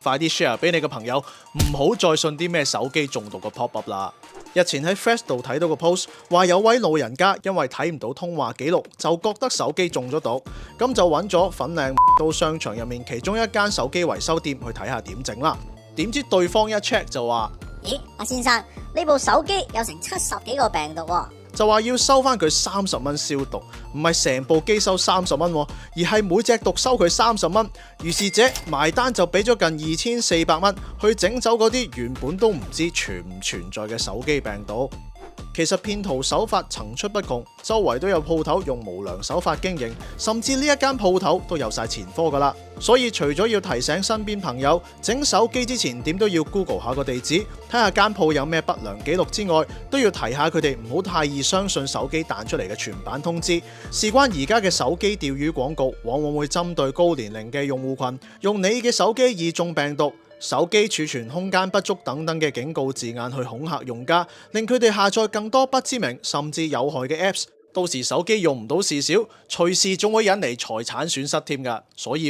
快啲 share 俾你嘅朋友，唔好再信啲咩手機中毒嘅 pop up 啦。日前喺 Threads 度睇到個 post， 話有位老人家因為睇唔到通話記錄，就覺得手機中咗毒，咁就揾咗粉嶺到商場入面其中一間手機維修店去睇下點整啦。點知對方一 check 就話：咦，阿先生，呢部手機有成70幾個病毒喎。就話要收翻佢30蚊消毒，唔係成部機收30蚊，而係每隻毒收佢30蚊。如是者埋單就俾咗近2400蚊去整走嗰啲原本都唔知存唔存在嘅手機病毒。其實騙徒手法層出不窮，周圍都有鋪頭用無良手法經營，甚至呢一間鋪頭都有晒前科噶啦。所以除咗要提醒身邊朋友整手機之前點都要 Google 下個地址，睇下間鋪有咩不良記錄之外，都要提下佢哋唔好太易相信手機彈出嚟嘅全版通知。事關而家嘅手機釣魚廣告，往往會針對高年齡嘅用戶群，用你嘅手機易中病毒、手機儲存空間不足等等嘅警告字眼去恐嚇用家，令佢哋下載更多不知名甚至有害嘅 Apps， 到時手機用唔到事小，隨時仲會引嚟財產損失添㗎，所以